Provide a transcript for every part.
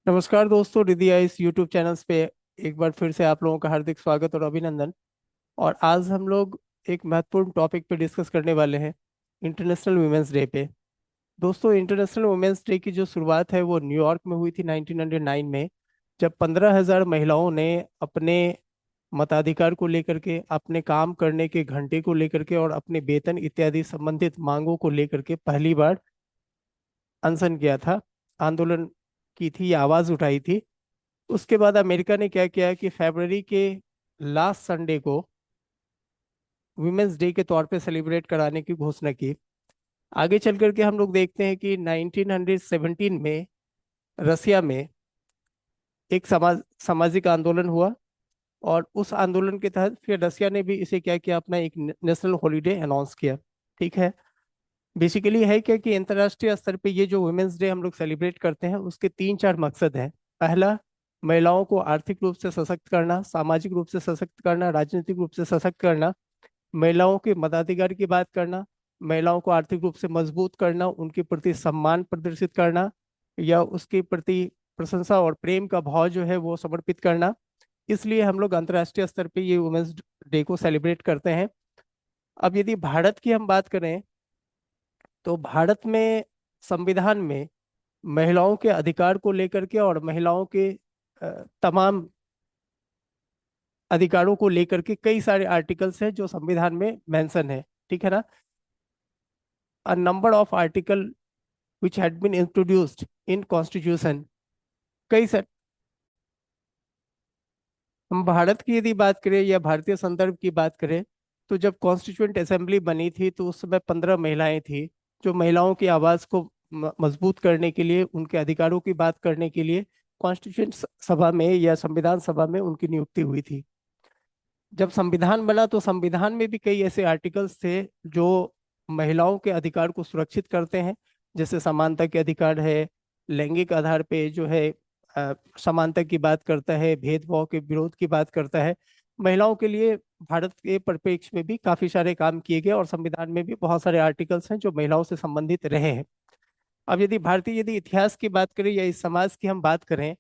नमस्कार दोस्तों, रिदिया इस यूट्यूब चैनल्स पे एक बार फिर से आप लोगों का हार्दिक स्वागत और अभिनंदन। और आज हम लोग एक महत्वपूर्ण टॉपिक पे डिस्कस करने वाले हैं, इंटरनेशनल वुमेंस डे पे। दोस्तों, इंटरनेशनल वुमेंस डे की जो शुरुआत है वो न्यूयॉर्क में हुई थी 1909 में, जब 15,000 महिलाओं ने अपने मताधिकार को लेकर के, अपने काम करने के घंटे को लेकर के और अपने वेतन इत्यादि संबंधित मांगों को लेकर के पहली बार अनशन किया था, आंदोलन की थी या आवाज उठाई थी। उसके बाद अमेरिका ने क्या किया कि फरवरी के लास्ट संडे को वुमेन्स डे के तौर पे सेलिब्रेट कराने की घोषणा की। आगे चल करके हम लोग देखते हैं कि 1917 में रसिया में एक सामाजिक आंदोलन हुआ, और उस आंदोलन के तहत फिर रसिया ने भी इसे क्या किया, अपना एक नेशनल हॉलीडे अनाउंस किया। ठीक है। बेसिकली है क्या कि अंतर्राष्ट्रीय स्तर पे ये जो वुमेन्स डे हम लोग सेलिब्रेट करते हैं उसके तीन चार मकसद हैं। पहला, महिलाओं को आर्थिक रूप से सशक्त करना, सामाजिक रूप से सशक्त करना, राजनीतिक रूप से सशक्त करना, महिलाओं के मताधिकार की बात करना, महिलाओं को आर्थिक रूप से मजबूत करना, उनके प्रति सम्मान प्रदर्शित करना या उसके प्रति प्रशंसा और प्रेम का भाव जो है वो समर्पित करना। इसलिए हम लोग अंतर्राष्ट्रीय स्तर पे ये वुमेन्स डे को सेलिब्रेट करते हैं। अब यदि भारत की हम बात करें तो भारत में संविधान में महिलाओं के अधिकार को लेकर के और महिलाओं के तमाम अधिकारों को लेकर के कई सारे आर्टिकल्स हैं जो संविधान में मेंशन है। ठीक है ना। A number of article which had been introduced in constitution. कई सारे, हम भारत की यदि बात करें या भारतीय संदर्भ की बात करें तो जब कॉन्स्टिट्यूंट असेंबली बनी थी तो उस समय 15 महिलाएं थी, जो महिलाओं की आवाज को मजबूत करने के लिए, उनके अधिकारों की बात करने के लिए कॉन्स्टिट्यूंट सभा में या संविधान सभा में उनकी नियुक्ति हुई थी। जब संविधान बना तो संविधान में भी कई ऐसे आर्टिकल्स थे जो महिलाओं के अधिकार को सुरक्षित करते हैं, जैसे समानता के अधिकार है, लैंगिक आधार पे जो है समानता की बात करता है, भेदभाव के विरोध की बात करता है। महिलाओं के लिए भारत के परिप्रेक्ष्य में भी काफी सारे काम किए गए और संविधान में भी बहुत सारे आर्टिकल्स हैं जो महिलाओं से संबंधित रहे हैं। अब यदि इतिहास की बात करें या इस समाज की हम बात करें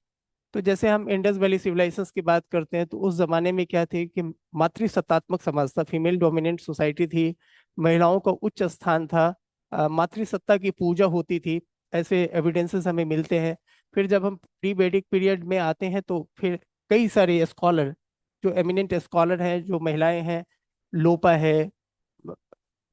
तो जैसे हम इंडस वैली सिविलाइजेशंस की बात करते हैं तो उस जमाने में क्या थे कि मातृसत्तात्मक समाज था, फीमेल डोमिनेंट सोसाइटी थी, महिलाओं का उच्च स्थान था, मातृसत्ता की पूजा होती थी। ऐसे एविडेंसेस हमें मिलते हैं। फिर जब हम प्री वैदिक पीरियड में आते हैं तो फिर कई सारे स्कॉलर, जो एमिनेंट स्कॉलर हैं, जो महिलाएं हैं, लोपा है,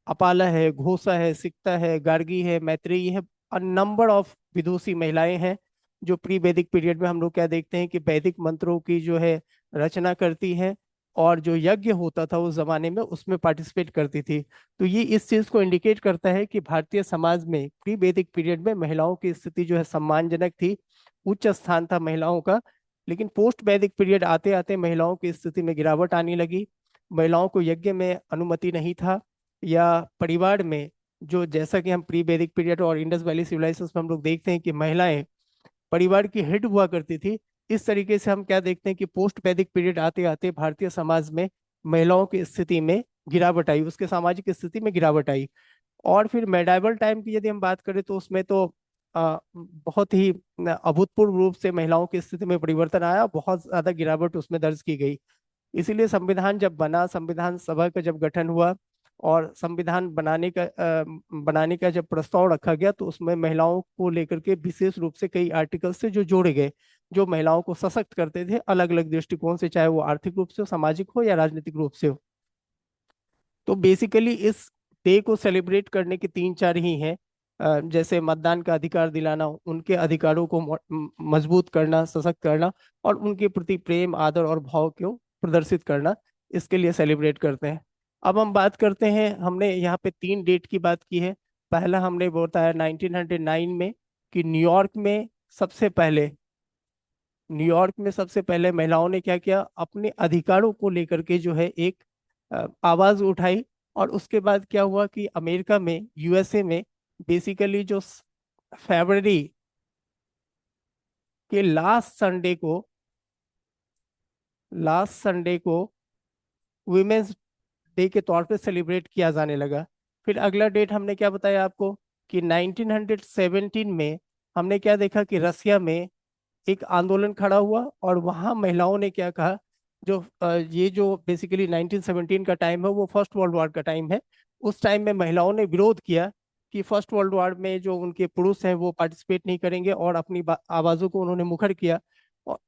अपाला है, घोषा है, सिक्ता है, गार्गी है, मैत्रेयी है, नंबर ऑफ विदुषी महिलाएं हैं जो प्री वैदिक पीरियड में हम लोग क्या देखते हैं कि वैदिक मंत्रों की जो है रचना करती हैं, और जो यज्ञ होता था उस जमाने में उसमें पार्टिसिपेट करती थी। तो ये इस चीज को इंडिकेट करता है कि भारतीय समाज में प्री वैदिक पीरियड में महिलाओं की स्थिति जो है सम्मानजनक थी, उच्च स्थान था महिलाओं का। लेकिन पोस्ट वैदिक पीरियड आते आते महिलाओं की स्थिति में गिरावट आने लगी। महिलाओं को यज्ञ में अनुमति नहीं था, या परिवार में, जो जैसा कि हम प्री वैदिक पीरियड और इंडस वैली सिविलाइजेशन में हम लोग देखते हैं कि महिलाएं परिवार की हेड हुआ करती थी। इस तरीके से हम क्या देखते हैं कि पोस्ट वैदिक पीरियड आते आते भारतीय समाज में महिलाओं की स्थिति में गिरावट आई, उसके सामाजिक स्थिति में गिरावट आई। और फिर मेडाइवल टाइम की यदि हम बात करें तो उसमें तो बहुत ही अभूतपूर्व रूप से महिलाओं की स्थिति में परिवर्तन आया, बहुत ज्यादा गिरावट उसमें दर्ज की गई। इसीलिए संविधान जब बना, संविधान सभा का जब गठन हुआ और संविधान बनाने का जब प्रस्ताव रखा गया तो उसमें महिलाओं को लेकर के विशेष रूप से कई आर्टिकल्स थे जो जोड़े गए, जो महिलाओं को सशक्त करते थे अलग अलग दृष्टिकोण से, चाहे वो आर्थिक रूप से हो, सामाजिक हो या राजनीतिक रूप से हो। तो बेसिकली इस डे को सेलिब्रेट करने के तीन चार ही हैं। जैसे मतदान का अधिकार दिलाना, उनके अधिकारों को मजबूत करना, सशक्त करना, और उनके प्रति प्रेम, आदर और भाव को प्रदर्शित करना, इसके लिए सेलिब्रेट करते हैं। अब हम बात करते हैं, हमने यहाँ पे तीन डेट की बात की है। पहला हमने बताया 1909 में कि न्यूयॉर्क में सबसे पहले महिलाओं ने क्या किया, अपने अधिकारों को लेकर के जो है एक आवाज उठाई। और उसके बाद क्या हुआ कि अमेरिका में, यूएसए में, बेसिकली जो फरवरी के लास्ट संडे को वुमेन्स डे के तौर पे सेलिब्रेट किया जाने लगा। फिर अगला डेट हमने क्या बताया आपको कि 1917 में हमने क्या देखा कि रसिया में एक आंदोलन खड़ा हुआ और वहां महिलाओं ने क्या कहा, जो ये जो बेसिकली 1917 का टाइम है वो फर्स्ट वर्ल्ड वॉर का टाइम है। उस टाइम में महिलाओं ने विरोध किया कि फर्स्ट वर्ल्ड वॉर में जो उनके पुरुष हैं वो पार्टिसिपेट नहीं करेंगे, और अपनी आवाज़ों को उन्होंने मुखर किया। और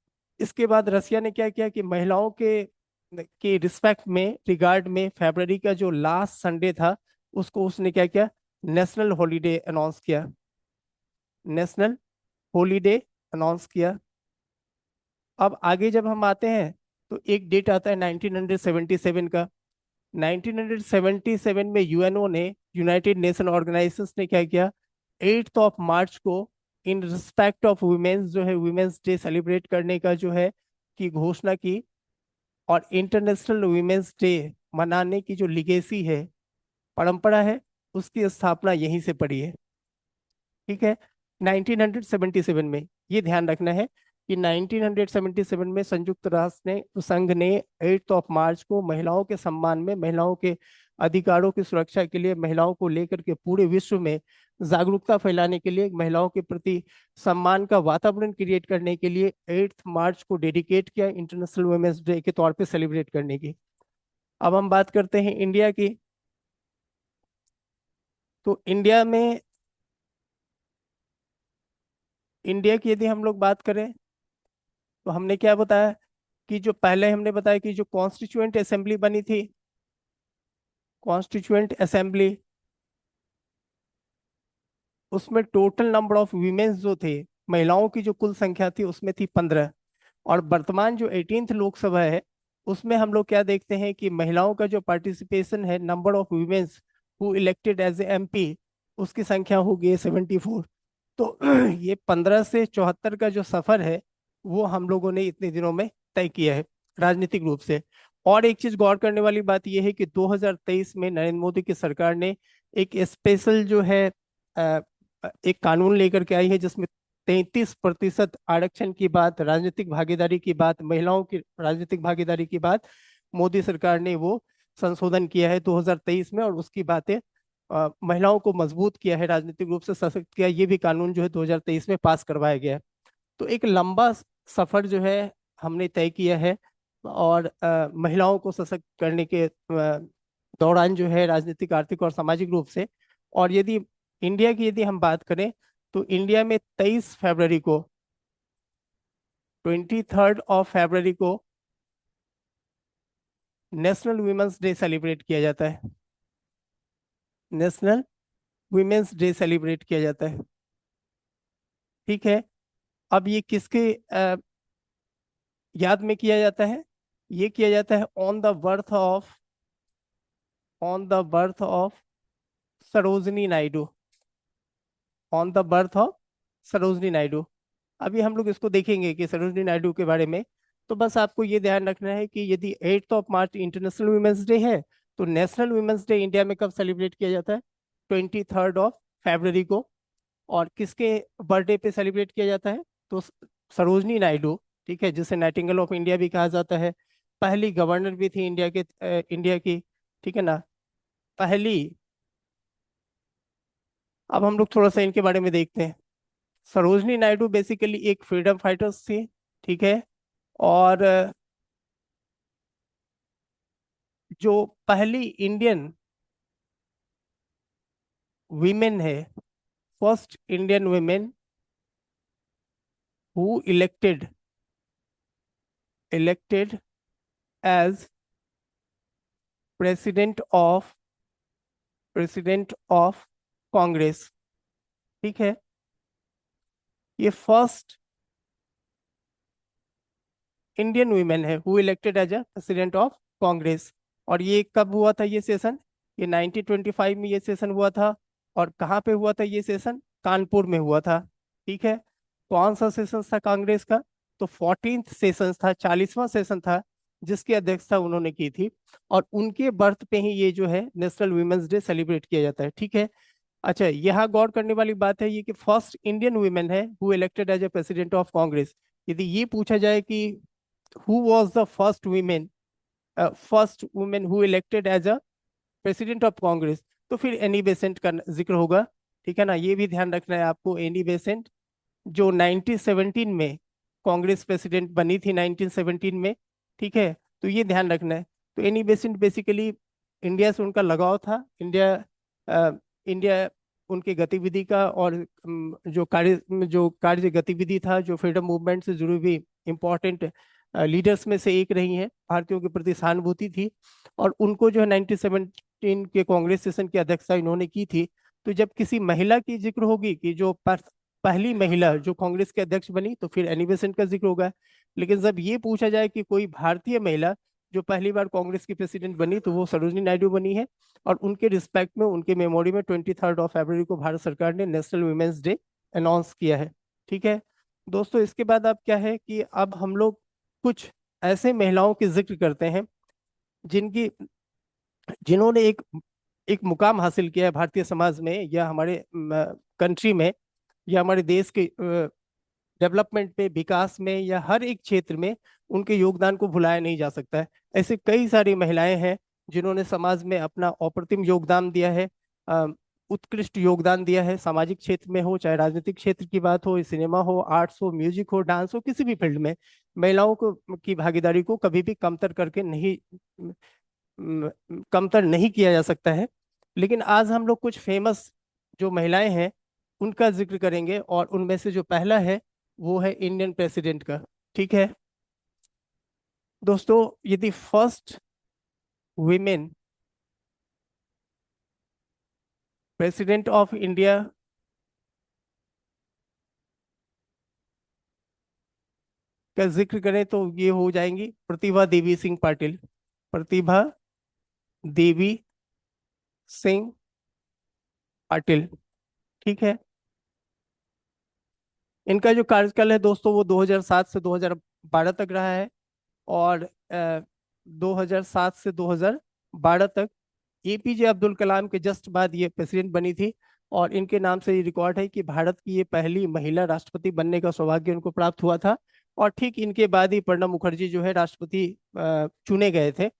इसके बाद रसिया ने क्या किया कि महिलाओं के रिस्पेक्ट में, रिगार्ड में, फरवरी का जो लास्ट संडे था उसको उसने क्या किया, नेशनल हॉलीडे अनाउंस किया। नेशनल हॉलीडे अनाउंस किया। अब आगे जब हम आते हैं तो एक डेट आता है 1977 का। 1977 में यूएनओ ने, यूनाइटेड नेशन ऑर्गेनाइजेशन ने क्या किया, 8th ऑफ मार्च को इन रिस्पेक्ट ऑफ वुमेन्स जो है वुमेन्स डे सेलिब्रेट करने का जो है की घोषणा की। और इंटरनेशनल वुमेन्स डे मनाने की जो लिगेसी है, परंपरा है, उसकी स्थापना यहीं से पड़ी है। ठीक है। 1977 में, ये ध्यान रखना है कि 1977 में संयुक्त राष्ट्र ने, संघ ने 8th ऑफ मार्च को महिलाओं के सम्मान में, महिलाओं के अधिकारों की सुरक्षा के लिए, महिलाओं को लेकर के पूरे विश्व में जागरूकता फैलाने के लिए, महिलाओं के प्रति सम्मान का वातावरण क्रिएट करने के लिए 8th मार्च को डेडिकेट किया इंटरनेशनल वुमेन्स डे के तौर पे सेलिब्रेट करने की। अब हम बात करते हैं इंडिया की। तो इंडिया की यदि हम लोग बात करें तो हमने क्या बताया कि जो पहले हमने बताया कि जो कॉन्स्टिट्यूएंट असेंबली बनी थी, कॉन्स्टिट्यूएंट असेंबली, उसमें टोटल नंबर ऑफ वीमेंस जो थे, महिलाओं की जो कुल संख्या थी उसमें थी 15। और वर्तमान जो 18th लोकसभा है उसमें हम लोग क्या देखते हैं कि महिलाओं का जो पार्टिसिपेशन है, number of womens who elected as a MP, उसकी संख्या हो गई 74। तो ये 15 से 74 का जो सफर है वो हम लोगों ने इतने दिनों में तय किया है राजनीतिक रूप से। और एक चीज गौर करने वाली बात यह है कि 2023 में नरेंद्र मोदी की सरकार ने एक स्पेशल जो है अ, एक कानून लेकर के आई है, जिसमें 33% आरक्षण की बात, राजनीतिक भागीदारी की बात, महिलाओं की राजनीतिक भागीदारी की बात, मोदी सरकार ने वो संशोधन किया है 2023 में। और उसकी बातें महिलाओं को मजबूत किया है, राजनीतिक रूप से सशक्त किया। ये भी कानून जो है 2023 में पास करवाया गया है। तो एक लंबा सफर जो है हमने तय किया है। और महिलाओं को सशक्त करने के दौरान जो है राजनीतिक, आर्थिक और सामाजिक रूप से। और यदि इंडिया की यदि हम बात करें तो इंडिया में 23 फरवरी को, 23rd ऑफ फरवरी को नेशनल वुमेन्स डे सेलिब्रेट किया जाता है। नेशनल वुमेन्स डे सेलिब्रेट किया जाता है। ठीक है। अब ये किसके याद में किया जाता है? ये किया जाता है on the birth of Sarojini Naidu. On the birth of Sarojini Naidu. अभी हम लोग इसको देखेंगे कि सरोजनी नायडू के बारे में। तो बस आपको ये ध्यान रखना है कि यदि 8th of March international women's day है तो नेशनल वुमेन्स डे इंडिया में कब सेलिब्रेट किया जाता है? 23rd ऑफ फरवरी को। और किसके बर्थडे पे सेलिब्रेट किया जाता है? तो सरोजनी नायडू, ठीक है, जिसे नाइटिंगेल ऑफ इंडिया भी कहा जाता है, पहली गवर्नर भी थी इंडिया की। ठीक है ना, पहली। अब हम लोग थोड़ा सा इनके बारे में देखते हैं। सरोजनी नायडू बेसिकली एक फ्रीडम फाइटर्स थी। ठीक है। और जो पहली इंडियन वीमेन है, first Indian women who elected as president of Congress. ठीक है। ये फर्स्ट इंडियन वीमेन है who elected as a president of Congress. और ये कब हुआ था ये सेशन? ये 1925 में ये सेशन हुआ था। और कहाँ पे हुआ था ये सेशन? कानपुर में हुआ था। ठीक है। कौन सा सेशन था कांग्रेस का? तो 14th सेशन था, 40वां सेशन था, जिसकी अध्यक्षता उन्होंने की थी। और उनके बर्थ पे ही ये जो है नेशनल वुमेन्स डे सेलिब्रेट किया जाता है। ठीक है। अच्छा, यहाँ गौर करने वाली बात है ये कि फर्स्ट इंडियन वुमेन है who elected as a president of Congress. यदि ये पूछा जाए कि who was the first woman who elected as a president of Congress, तो फिर एनी बेसेंट का जिक्र होगा। ठीक है ना, ये भी ध्यान रखना है आपको। एनी बेसेंट जो 1917 में कांग्रेस प्रेसिडेंट बनी थी 1917 में। ठीक है, तो ये ध्यान रखना है। तो एनी बेसेंट बेसिकली इंडिया से उनका लगाव था। इंडिया उनके गतिविधि का और जो कार्य गतिविधि था, जो फ्रीडम मूवमेंट से जुड़ी हुई इम्पोर्टेंट लीडर्स में से एक रही हैं, भारतीयों के प्रति सहानुभूति थी। और उनको जो है 1917 के कांग्रेस सेशन की अध्यक्षता इन्होंने की थी। तो जब किसी महिला की जिक्र होगी कि जो पहली महिला जो कांग्रेस के अध्यक्ष बनी, तो फिर एनी बेसेंट का जिक्र होगा। लेकिन जब ये पूछा जाए कि कोई भारतीय महिला जो पहली बार कांग्रेस की प्रेसिडेंट बनी, तो वो सरोजिनी नायडू बनी है। और उनके रिस्पेक्ट में, उनके मेमोरी में 23 को भारत सरकार ने नेशनल वुमेन्स डे अनाउंस किया है। ठीक है दोस्तों, इसके बाद अब क्या है कि अब हम लोग कुछ ऐसे महिलाओं की जिक्र करते हैं जिनकी जिन्होंने एक एक मुकाम हासिल किया है भारतीय समाज में, या हमारे कंट्री में, या हमारे देश के डेवलपमेंट में, विकास में, या हर एक क्षेत्र में उनके योगदान को भुलाया नहीं जा सकता है। ऐसे कई सारी महिलाएं हैं जिन्होंने समाज में अपना अप्रतिम योगदान दिया है, अ, उत्कृष्ट योगदान दिया है। सामाजिक क्षेत्र में हो, चाहे राजनीतिक क्षेत्र की बात हो, सिनेमा हो, आर्ट्स हो, म्यूजिक हो, डांस हो, किसी भी फील्ड में महिलाओं को की भागीदारी को कभी भी कमतर करके नहीं म, कमतर नहीं किया जा सकता है। लेकिन आज हम लोग कुछ फेमस जो महिलाएं हैं उनका जिक्र करेंगे, और उनमें से जो पहला है वो है इंडियन प्रेसिडेंट का। ठीक है दोस्तों, यदि first women president of India का जिक्र करें तो ये हो जाएंगी प्रतिभा देवी सिंह पाटिल। प्रतिभा देवी सिंह पाटिल। ठीक है, इनका जो कार्यकाल है दोस्तों वो 2007 से 2012 तक रहा है। और 2007 से 2012 तक एपीजे अब्दुल कलाम के जस्ट बाद ये प्रेसिडेंट बनी थी। और इनके नाम से ये रिकॉर्ड है कि भारत की ये पहली महिला राष्ट्रपति बनने का सौभाग्य उनको प्राप्त हुआ था। और ठीक इनके बाद ही प्रणब मुखर्जी जो है राष्ट्रपति चुने गए थे।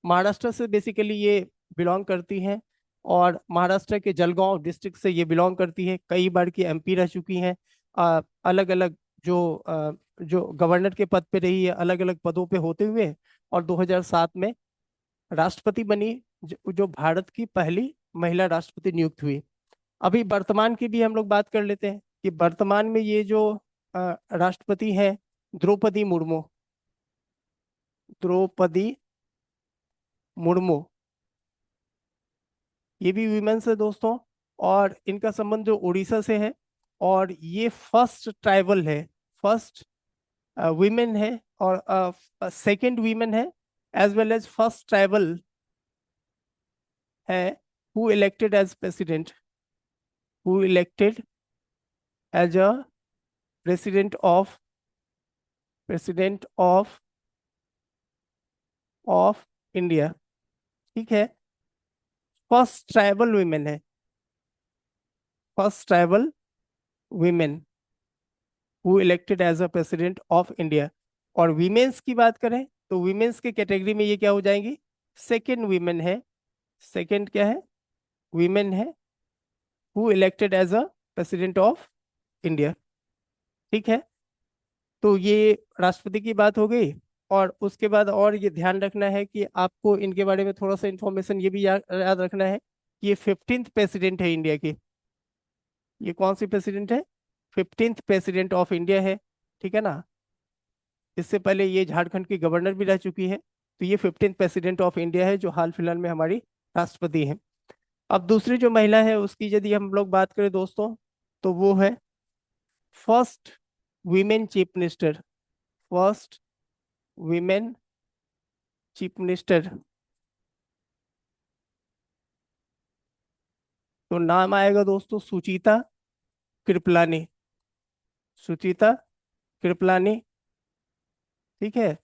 महाराष्ट्र से बेसिकली ये बिलोंग करती हैं, और महाराष्ट्र के जलगांव डिस्ट्रिक्ट से ये बिलोंग करती है। कई बार की एमपी रह चुकी हैं, अलग अलग जो गवर्नर के पद पे रही है, अलग अलग पदों पे होते हुए। और 2007 में राष्ट्रपति बनी, जो भारत की पहली महिला राष्ट्रपति नियुक्त हुई। अभी वर्तमान की भी हम लोग बात कर लेते हैं कि वर्तमान में ये जो राष्ट्रपति हैं द्रौपदी मुर्मू। द्रौपदी मुर्मू ये भी वीमेंस है दोस्तों, और इनका संबंध जो उड़ीसा से है। और ये फर्स्ट ट्राइबल है, फर्स्ट वीमेन है, और सेकंड वीमेन है, as well as first tribal है who elected as president, who elected as a president of of India. ठीक है, फर्स्ट ट्राइबल वीमेन है, first tribal women who elected as a president of India. और women's की बात करें तो women's के कैटेगरी में ये क्या हो जाएंगी, सेकेंड वीमेन है। सेकेंड क्या है, वीमेन है who elected as a president of India. ठीक है, तो ये राष्ट्रपति की बात हो गई। और उसके बाद और ये ध्यान रखना है कि आपको इनके बारे में थोड़ा सा इंफॉर्मेशन ये भी याद रखना है कि ये 15th प्रेसिडेंट है इंडिया की। ये कौन सी प्रेसिडेंट है, 15th प्रेसिडेंट ऑफ इंडिया है। ठीक है ना, इससे पहले ये झारखंड की गवर्नर भी रह चुकी है। तो ये 15th प्रेसिडेंट ऑफ इंडिया है जो हाल फिलहाल में हमारी राष्ट्रपति है। अब दूसरी जो महिला है उसकी यदि हम लोग बात करें दोस्तों, तो वो है first women chief minister. First women chief minister, तो नाम आएगा दोस्तों सुचिता कृपलानी। सुचिता कृपलानी। ठीक है,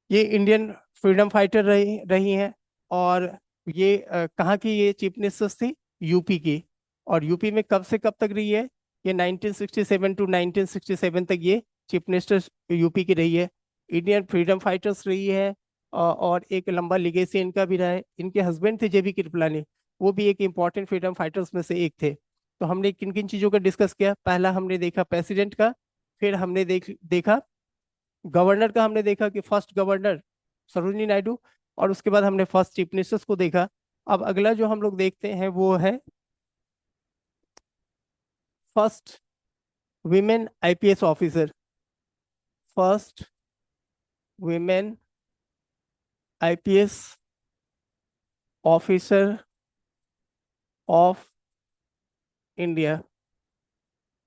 ये इंडियन फ्रीडम फाइटर रही रही हैं। और ये कहाँ की ये चीफ मिनिस्टर्स थी, यूपी की। और यूपी में कब से कब तक रही है, ये 1967 टू 1967 तक ये चीफ मिनिस्टर यूपी की रही है। इंडियन फ्रीडम फाइटर्स रही है। और एक लंबा लिगेसी इनका भी रहा है। इनके हस्बैंड थे जेबी कृपलानी, वो भी एक इम्पॉर्टेंट फ्रीडम फाइटर्स में से एक थे। तो हमने किन किन चीज़ों का डिस्कस किया? पहला हमने देखा प्रेसिडेंट का, फिर हमने देखा गवर्नर का, हमने देखा कि फर्स्ट गवर्नर सरोजिनी नायडू, और उसके बाद हमने फर्स्ट चीफ मिनिस्टर्स को देखा। अब अगला जो हम लोग देखते हैं वो है first women IPS officer. First women IPS officer of India,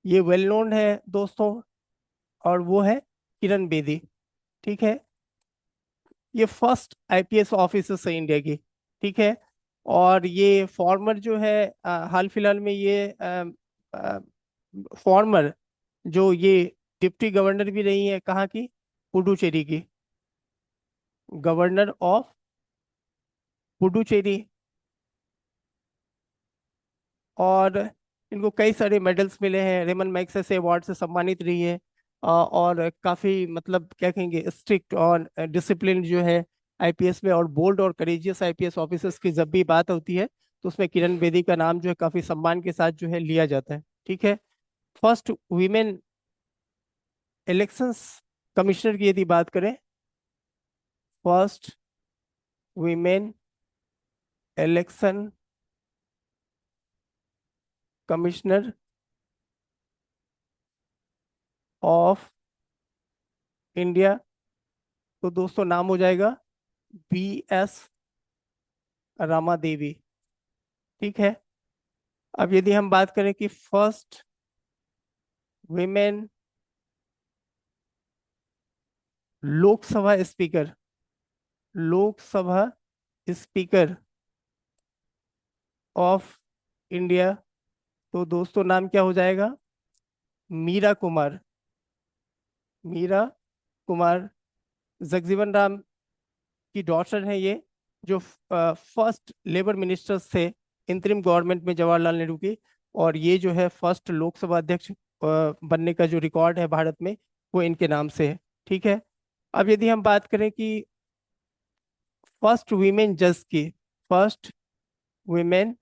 ये वेल नोन है दोस्तों, और वो है किरण बेदी। ठीक है, ये फर्स्ट आईपीएस ऑफिसर है इंडिया की। ठीक है, और ये फॉर्मर जो है हाल फिलहाल में ये फॉर्मर जो ये डिप्टी गवर्नर भी रही है, कहाँ की? पुडुचेरी की, गवर्नर ऑफ पुडुचेरी। और इनको कई सारे मेडल्स मिले हैं, रेमन मैग्सेसे अवार्ड से सम्मानित रही है। और काफ़ी मतलब क्या कहेंगे, स्ट्रिक्ट और डिसिप्लिन जो है आईपीएस में, और बोल्ड और करेजियस आईपीएस ऑफिसर्स की जब भी बात होती है तो उसमें किरण बेदी का नाम जो है काफ़ी सम्मान के साथ जो है लिया जाता है। ठीक है, फर्स्ट वीमेन इलेक्शंस कमिश्नर की यदि बात करें, first women election commissioner of India, तो दोस्तों नाम हो जाएगा BS रामा देवी। ठीक है, अब यदि हम बात करें कि first women Lok Sabha speaker, Lok Sabha speaker of India, तो दोस्तों नाम क्या हो जाएगा? मीरा कुमार। मीरा कुमार जगजीवन राम की डॉटर है ये, जो फर्स्ट लेबर मिनिस्टर थे इंतरिम गवर्नमेंट में जवाहरलाल नेहरू की। और ये जो है फर्स्ट लोकसभा अध्यक्ष बनने का जो रिकॉर्ड है भारत में, वो इनके नाम से है। ठीक है, अब यदि हम बात करें कि फर्स्ट वीमेन जज की, फर्स्ट वीमेन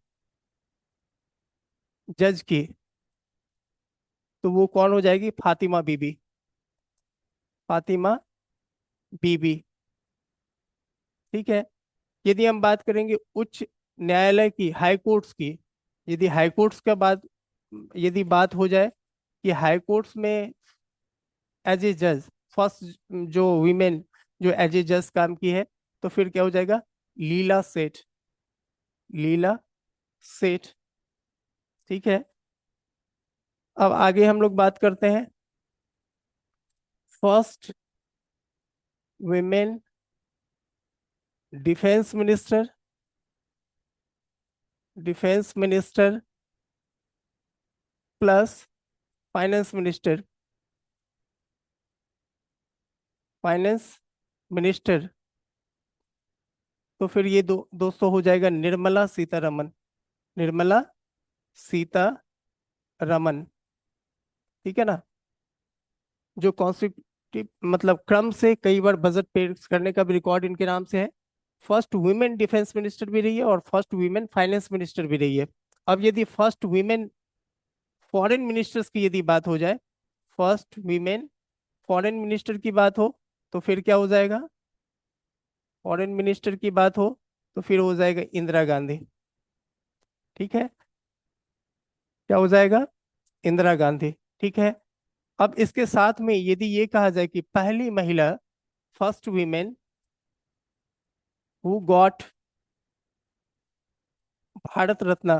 जज की, तो वो कौन हो जाएगी? फातिमा बीबी। फातिमा बीबी। ठीक है, यदि हम बात करेंगे उच्च न्यायालय की, हाई कोर्ट्स की, यदि हाई कोर्ट्स का बात, यदि बात हो जाए कि हाई कोर्ट्स में एज ए जज फर्स्ट जो वीमेन जो एज ए जज काम की है, तो फिर क्या हो जाएगा? लीला सेठ। लीला सेठ। ठीक है, अब आगे हम लोग बात करते हैं first women defence minister. Defence minister plus finance minister. Finance minister, तो फिर ये दोस्तों हो जाएगा निर्मला सीतारमन। निर्मला सीतारमन। ठीक है ना, जो कॉन्स्टिट्यूटिव मतलब क्रम से कई बार बजट पेश करने का भी रिकॉर्ड इनके नाम से है। फर्स्ट वुमेन डिफेंस मिनिस्टर भी रही है और फर्स्ट वुमेन फाइनेंस मिनिस्टर भी रही है। अब यदि फर्स्ट वुमेन फॉरेन मिनिस्टर्स की यदि बात हो जाए, फर्स्ट वीमेन फॉरेन मिनिस्टर की बात हो, तो फिर क्या हो जाएगा? फॉरेन मिनिस्टर की बात हो तो फिर हो जाएगा इंदिरा गांधी। ठीक है, क्या हो जाएगा? इंदिरा गांधी। ठीक है, अब इसके साथ में यदि ये कहा जाए कि पहली महिला, first women who got Bharat Ratna,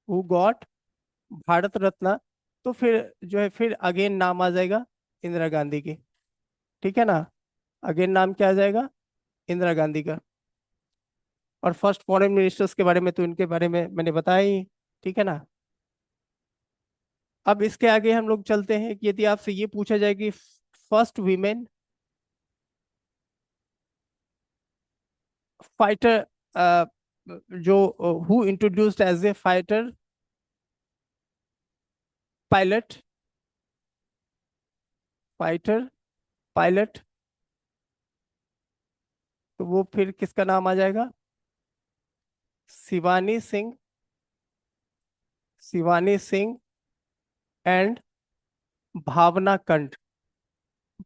who got Bharat Ratna, तो फिर जो है फिर अगेन नाम आ जाएगा इंदिरा गांधी की। ठीक है ना, अगेन नाम क्या आ जाएगा? इंदिरा गांधी का। और फर्स्ट फॉरेन मिनिस्टर्स के बारे में तो इनके बारे में मैंने बताया ही। ठीक है ना, अब इसके आगे हम लोग चलते हैं कि यदि आपसे ये पूछा जाए कि फर्स्ट वीमेन फाइटर, जो who introduced as a fighter pilot, fighter pilot, तो वो फिर किसका नाम आ जाएगा? शिवानी सिंह शिवानी सिंह एंड भावना कंठ।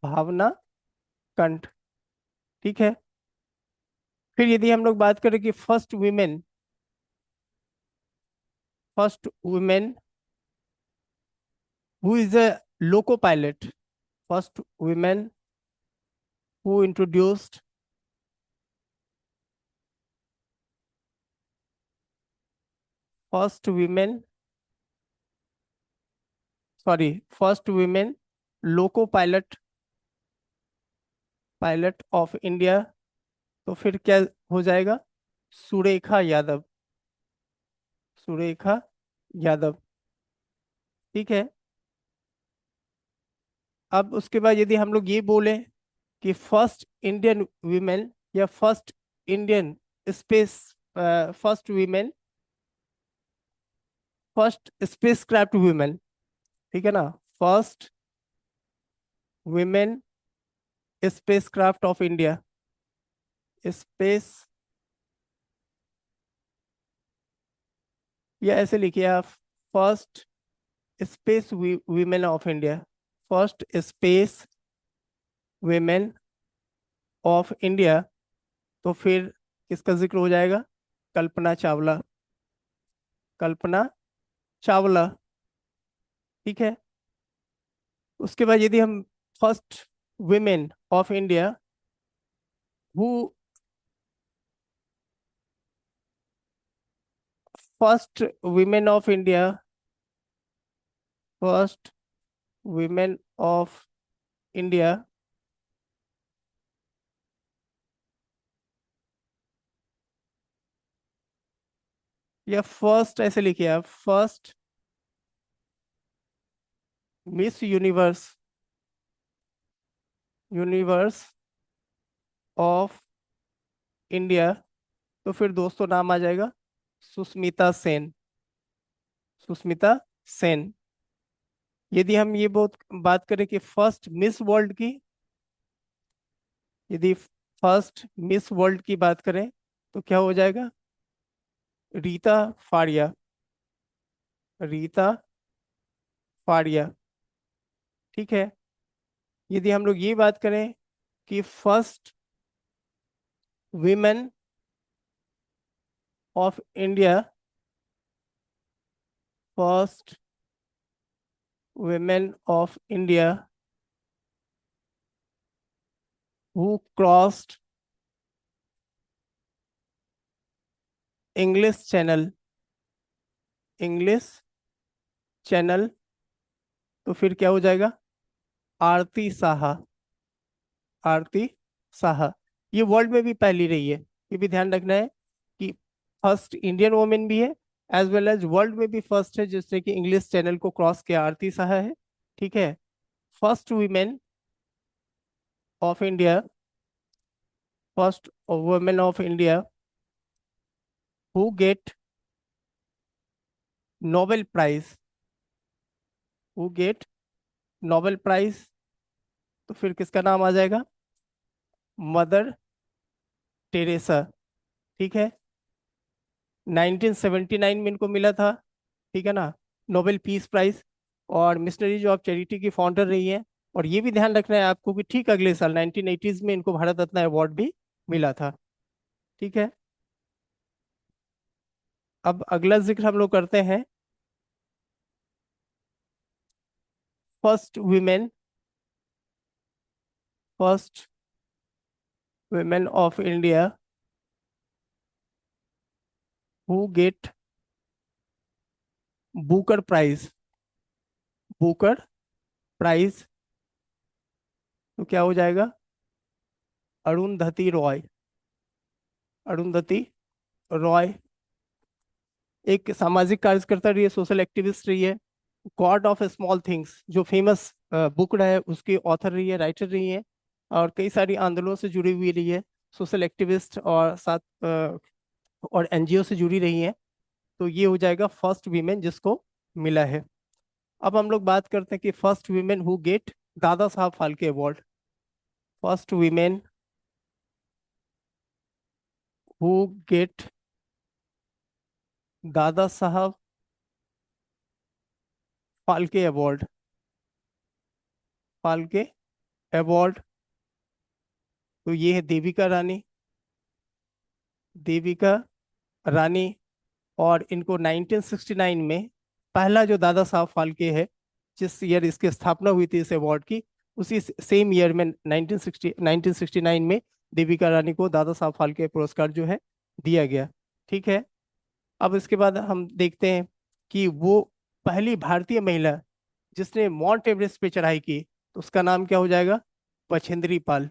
भावना कंठ। ठीक है। फिर यदि हम लोग बात करें कि first women who is a loco pilot, first women who introduced, first women, sorry, first women loco pilot, pilot of India, तो फिर क्या हो जाएगा? सुरेखा यादव। सुरेखा यादव। ठीक है। अब उसके बाद यदि हम लोग ये बोले कि फर्स्ट इंडियन वीमेन या first Indian space, first women, first space craft women, ठीक है ना, first women space craft of India, space, या ऐसे लिखिए आप, first space women of India, first space women of India, तो फिर किसका जिक्र हो जाएगा? कल्पना चावला। कल्पना चावला। ठीक है। उसके बाद यदि हम first women of India who, first women of India, first women of India, या फर्स्ट ऐसे लिखिए आप, first miss universe, universe of India, तो फिर दोस्तों नाम आ जाएगा सुष्मिता सेन। सुष्मिता सेन। यदि हम ये बहुत बात करें कि फर्स्ट मिस वर्ल्ड की, यदि फर्स्ट मिस वर्ल्ड की बात करें तो क्या हो जाएगा? रीता फाड़िया। रीता फाड़िया। ठीक है। यदि हम लोग ये बात करें कि first women of India, first women of India who crossed English channel, English channel, तो फिर क्या हो जाएगा? आरती साहा। आरती साहा। ये वर्ल्ड में भी पहली रही है, ये भी ध्यान रखना है कि फर्स्ट इंडियन वुमेन भी है, एज वेल एज वर्ल्ड में भी फर्स्ट है जिसने कि इंग्लिश चैनल को क्रॉस किया, आरती साहा है। ठीक है। First women of India, first women of India who get Nobel prize, who get Nobel prize, तो फिर किसका नाम आ जाएगा? Mother Teresa. ठीक है। 1979 में इनको मिला था, ठीक है ना, नोबेल पीस प्राइज। और मिशनरीज ऑफ चैरिटी की फाउंडर रही है। और ये भी ध्यान रखना है आपको कि ठीक अगले साल 1980s में इनको भारत रत्न अवार्ड भी मिला था। ठीक है। अब अगला जिक्र हम लोग करते हैं first women, first women of India who get Booker prize, Booker prize, तो क्या हो जाएगा? अरुंधति रॉय। अरुंधति रॉय एक सामाजिक कार्यकर्ता रही है, सोशल एक्टिविस्ट रही है। गॉड ऑफ स्मॉल थिंग्स जो फेमस बुक है उसकी ऑथर रही है, राइटर रही है। और कई सारी आंदोलनों से जुड़ी हुई रही है, सोशल एक्टिविस्ट और साथ और एनजीओ से जुड़ी रही है। तो ये हो जाएगा फर्स्ट वीमेन जिसको मिला है। अब हम लोग बात करते हैं कि first women who get Dada Saheb Phalke award, first women who get Dada Saheb Phalke award, Phalke award. तो ये है देविका रानी, देविका रानी। और इनको 1969 में पहला जो दादा साहब फाल्के है, जिस ईयर इसकी स्थापना हुई थी इस अवार्ड की, उसी सेम ईयर में 1969 में देविका रानी को दादा साहब फाल्के पुरस्कार जो है दिया गया। ठीक है। अब इसके बाद हम देखते हैं कि वो पहली भारतीय महिला जिसने माउंट एवरेस्ट पे चढ़ाई की, तो उसका नाम क्या हो जाएगा? बछेंद्री पाल,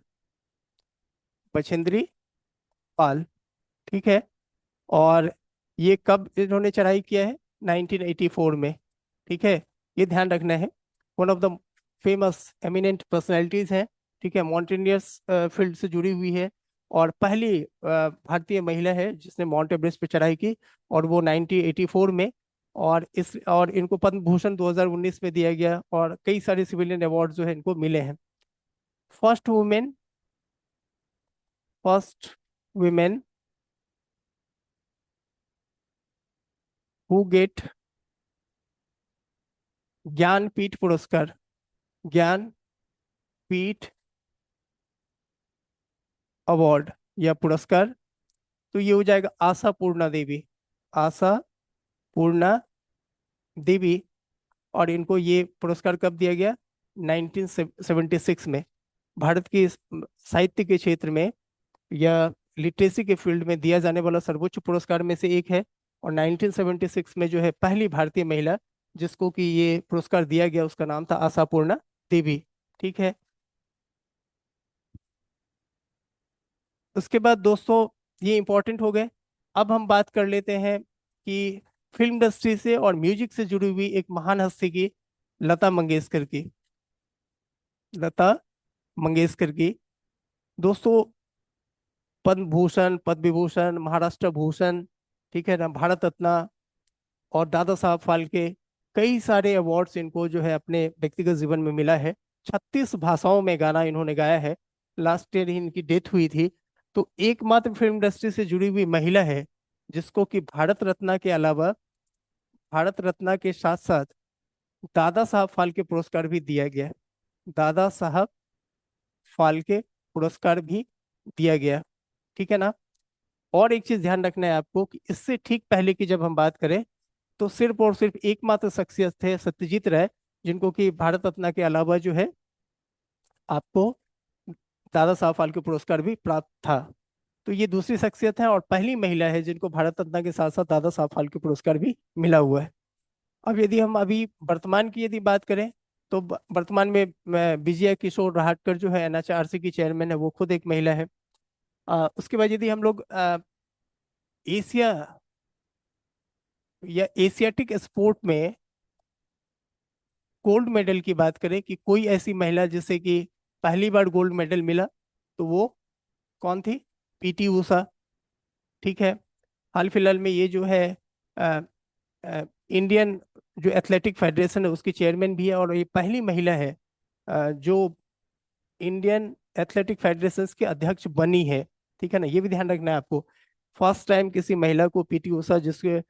बछेंद्री पाल। ठीक है। और ये कब इन्होंने चढ़ाई किया है? 1984 में। ठीक है, ये ध्यान रखना है। One of the famous eminent personalities है। ठीक है, माउंटेनियर्स फील्ड से जुड़ी हुई है, और पहली भारतीय महिला है जिसने माउंट एवरेस्ट पे चढ़ाई की, और वो 1984 में। और इनको पद्म भूषण 2019 में दिया गया, और कई सारे सिविलियन अवार्ड जो है इनको मिले हैं। First women, first women who get Jnanpith पुरस्कार, ज्ञानपीठ अवार्ड या पुरस्कार, तो ये हो जाएगा आशा पूर्णा देवी, आशा पूर्णा देवी। और इनको ये पुरस्कार कब दिया गया? 1976 में। भारत की साहित्य के क्षेत्र में या लिटरेसी के फील्ड में दिया जाने वाला सर्वोच्च पुरस्कार में से एक है। और 1976 में जो है पहली भारतीय महिला जिसको कि ये पुरस्कार दिया गया, उसका नाम था आशापूर्णा देवी। ठीक है। उसके बाद दोस्तों, ये इंपॉर्टेंट हो गए। अब हम बात कर लेते हैं कि फिल्म इंडस्ट्री से और म्यूजिक से जुड़ी हुई एक महान हस्ती की, लता मंगेशकर की, लता मंगेशकर की। दोस्तों, पद्म भूषण, पद्म विभूषण, महाराष्ट्र भूषण, ठीक है ना, भारत रत्न, और दादा साहब फाल्के, कई सारे अवार्ड्स इनको जो है अपने व्यक्तिगत जीवन में मिला है। 36 भाषाओं में गाना इन्होंने गाया है। लास्ट ईयर ही इनकी डेथ हुई थी। तो एकमात्र फिल्म इंडस्ट्री से जुड़ी हुई महिला है जिसको कि भारत रत्न के अलावा, भारत रत्न के साथ साथ दादा साहब फाल्के पुरस्कार भी दिया गया है। दादा साहब फाल्के पुरस्कार भी दिया गया। ठीक है ना। और एक चीज ध्यान रखना है आपको कि इससे ठीक पहले की जब हम बात करें, तो सिर्फ और सिर्फ एकमात्र शख्सियत थे सत्यजीत राय, जिनको कि भारत रत्न के अलावा जो है आपको दादा साहब फाल्के पुरस्कार भी प्राप्त था। तो ये दूसरी शख्सियत है और पहली महिला है जिनको भारत रत्न के साथ साथ दादा साहब फाल्के पुरस्कार भी मिला हुआ है। अब यदि हम अभी वर्तमान की यदि बात करें, तो वर्तमान में विजया किशोर राहटकर जो है एनएचआरसी की चेयरमैन है, वो खुद एक महिला है। उसके बाद यदि हम लोग एशिया या एशियाटिक स्पोर्ट में गोल्ड मेडल की बात करें कि कोई ऐसी महिला जिसे कि पहली बार गोल्ड मेडल मिला, तो वो कौन थी? पीटी उषा। ठीक है। हाल फिलहाल में ये जो है अ, इंडियन जो एथलेटिक फेडरेशन है उसकी चेयरमैन भी है, और ये पहली महिला है जो इंडियन एथलेटिक फेडरेशन के अध्यक्ष बनी है। ठीक है ना, ये भी ध्यान रखना है आपको। फर्स्ट टाइम किसी महिला को, पीटी उषा जिसके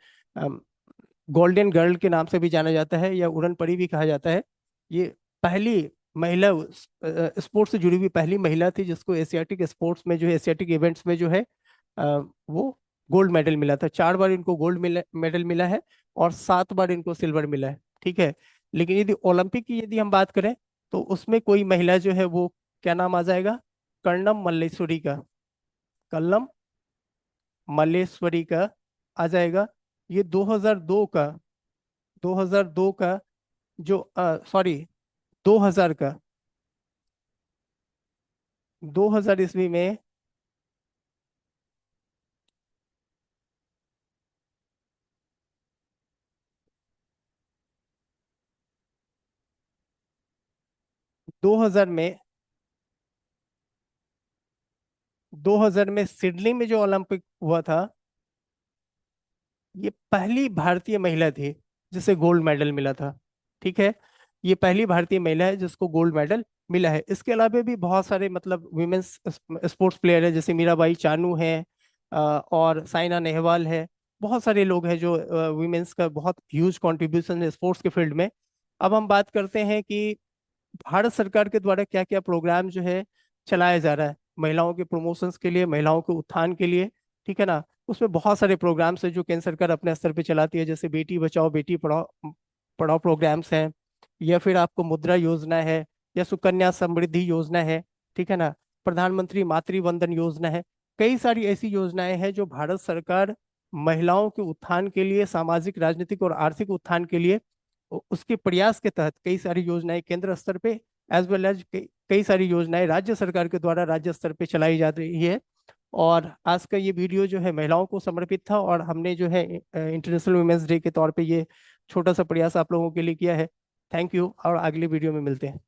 गोल्डन गर्ल के नाम से भी जाना जाता है या उड़न परी भी कहा जाता है, ये पहली महिला, स्पोर्ट्स से जुड़ी हुई पहली महिला थी जिसको एशियाटिक स्पोर्ट्स में जो है, एशियाटिक इवेंट्स में जो है अ, वो गोल्ड मेडल मिला था। 4 बार इनको गोल्ड मेडल मिला है, और 7 बार इनको सिल्वर मिला है। ठीक है। लेकिन यदि ओलंपिक की यदि हम बात करें, तो उसमें कोई महिला जो है वो, क्या नाम आ जाएगा? कर्णम मल्लेश्वरी का, कल्लम मल्लेश्वरी का आ जाएगा। ये 2002 का, 2002 का जो, सॉरी, 2000 का, 2000 ईस्वी में, 2000 में, 2000 में सिडनी में जो ओलंपिक हुआ था, ये पहली भारतीय महिला थी जिसे गोल्ड मेडल मिला था। ठीक है। ये पहली भारतीय महिला है जिसको गोल्ड मेडल मिला है। इसके अलावा भी बहुत सारे मतलब विमेंस स्पोर्ट्स प्लेयर है, जैसे मीराबाई चानू है, और साइना नेहवाल है। बहुत सारे लोग हैं जो विमेंस का बहुत ह्यूज कंट्रीब्यूशन है स्पोर्ट्स के फील्ड में। अब हम बात करते हैं कि भारत सरकार के द्वारा क्या क्या प्रोग्राम जो है चलाया जा रहा है महिलाओं के प्रमोशंस के लिए, महिलाओं के उत्थान के लिए। ठीक है ना। उसमें बहुत सारे प्रोग्राम्स है जो केंद्र सरकार अपने स्तर पे चलाती है, जैसे बेटी बचाओ बेटी पढ़ाओ पढ़ाओ प्रोग्राम्स हैं, या फिर आपको मुद्रा योजना है, या सुकन्या समृद्धि योजना है। ठीक है ना। प्रधानमंत्री मातृ वंदन योजना है। कई सारी ऐसी योजनाएं हैं जो भारत सरकार महिलाओं के उत्थान के लिए, सामाजिक राजनीतिक और आर्थिक उत्थान के लिए उसके प्रयास के तहत कई सारी योजनाएं केंद्र स्तर पे एज वेल एज कई सारी योजनाएं राज्य सरकार के द्वारा राज्य स्तर पे चलाई जा रही है। और आज का ये वीडियो जो है महिलाओं को समर्पित था, और हमने जो है इंटरनेशनल वुमेन्स डे के तौर पे ये छोटा सा प्रयास आप लोगों के लिए किया है। थैंक यू, और अगले वीडियो में मिलते हैं।